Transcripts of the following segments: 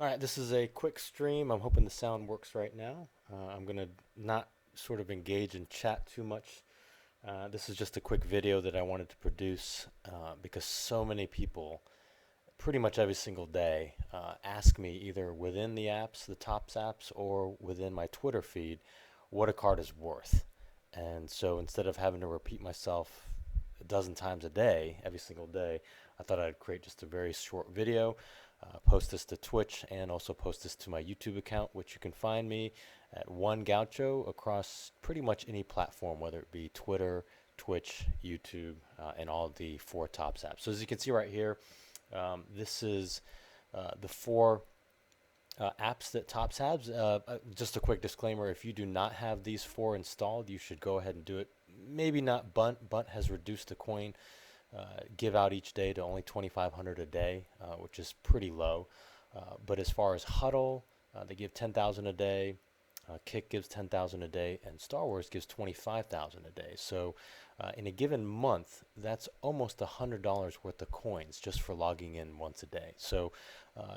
All right, this is a quick stream. I'm hoping the sound works right now. I'm going to not sort of engage in chat too much. This is just a quick video that I wanted to produce because so many people, pretty much every single day, ask me either within the apps, the Tops apps, or within my Twitter feed, what a card is worth. And so instead of having to repeat myself a dozen times a day, every single day, I thought I'd create just a very short video, post this to Twitch, and also post this to my YouTube account, which you can find me at One Gaucho across pretty much any platform, whether it be Twitter, Twitch, YouTube, and all of the four Tops apps. So as you can see right here, this is the four apps that Tops has. Just a quick disclaimer, if you do not have these four installed, you should go ahead and do it. Maybe not Bunt. Bunt has reduced the coin give out each day to only 2,500 a day, which is pretty low. But as far as Huddle, they give 10,000 a day. Kick gives 10,000 a day, and Star Wars gives 25,000 a day. So in a given month, that's almost $100 worth of coins just for logging in once a day. So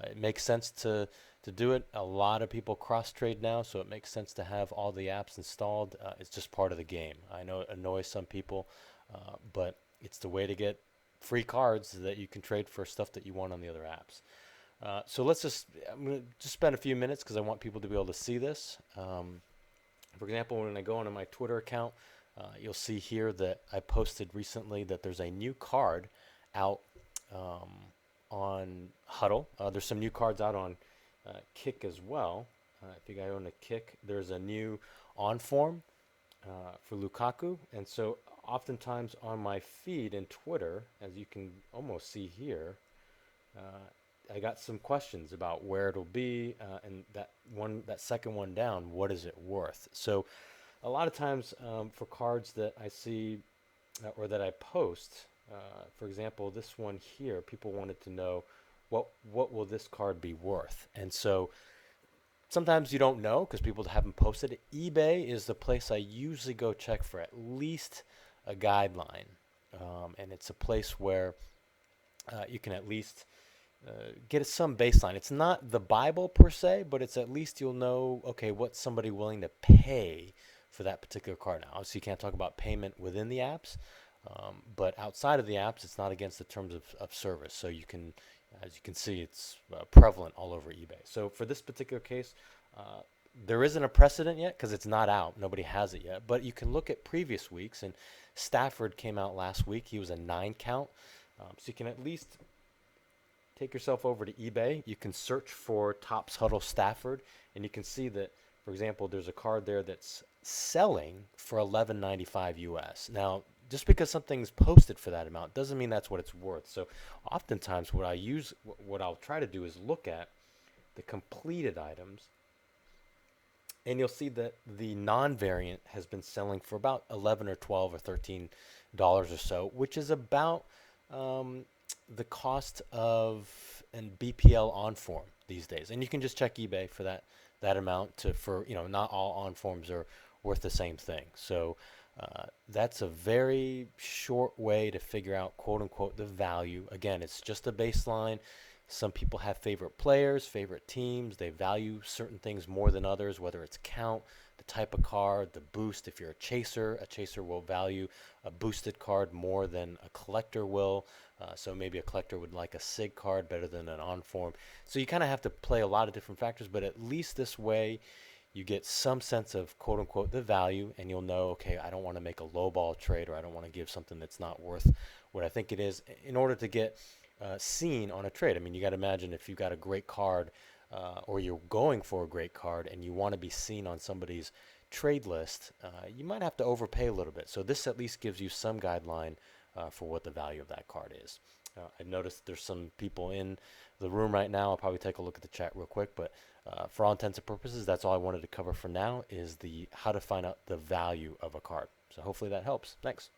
it makes sense to do it. A lot of people cross trade now, so it makes sense to have all the apps installed. It's just part of the game. I know it annoys some people, but it's the way to get free cards that you can trade for stuff that you want on the other apps. So I'm going to just spend a few minutes because I want people to be able to see this. For example, when I go onto my Twitter account, you'll see here that I posted recently that there's a new card out on Huddle. There's some new cards out on Kick as well. If you guys own a Kick, there's a new on form for Lukaku. And so oftentimes on my feed in Twitter, as you can almost see here, I got some questions about where it'll be, and that second one down, what is it worth? So a lot of times for cards that I see or that I post, for example, this one here, people wanted to know what will this card be worth? And so sometimes you don't know because people haven't posted it. eBay is the place I usually go check for at least a guideline, and it's a place where you can at least get some baseline. It's not the Bible per se, but it's at least you'll know, okay, what's somebody willing to pay for that particular card. Now, obviously, you can't talk about payment within the apps, but outside of the apps, it's not against the terms of service. So you can, as you can see, it's prevalent all over eBay. So for this particular case, there isn't a precedent yet because it's not out. Nobody has it yet. But you can look at previous weeks, and Stafford came out last week. He was a 9 count. So you can at least take yourself over to eBay. You can search for Topps Huddle Stafford, and you can see that, for example, there's a card there that's selling for $11.95 US. Now, just because something's posted for that amount doesn't mean that's what it's worth. So oftentimes what I'll try to do is look at the completed items, and you'll see that the non-variant has been selling for about 11 or 12 or $13 or so, which is about the cost of an BPL on form these days. And you can just check eBay for that amount for not all on forms are worth the same thing. So that's a very short way to figure out, quote unquote, the value. Again, it's just a baseline. Some people have favorite players, favorite teams. They value certain things more than others, whether it's count, the type of card, the boost. If you're a chaser will value a boosted card more than a collector will. So maybe a collector would like a SIG card better than an on form. So you kind of have to play a lot of different factors, but at least this way you get some sense of, quote unquote, the value, and you'll know, okay, I don't want to make a lowball trade, or I don't want to give something that's not worth what I think it is in order to get seen on a trade. I mean, you got to imagine if you've got a great card or you're going for a great card and you want to be seen on somebody's trade list, you might have to overpay a little bit. So this at least gives you some guideline for what the value of that card is. I noticed there's some people in the room right now. I'll probably take a look at the chat real quick, but for all intents and purposes, that's all I wanted to cover for now is how to find out the value of a card. So hopefully that helps. Thanks.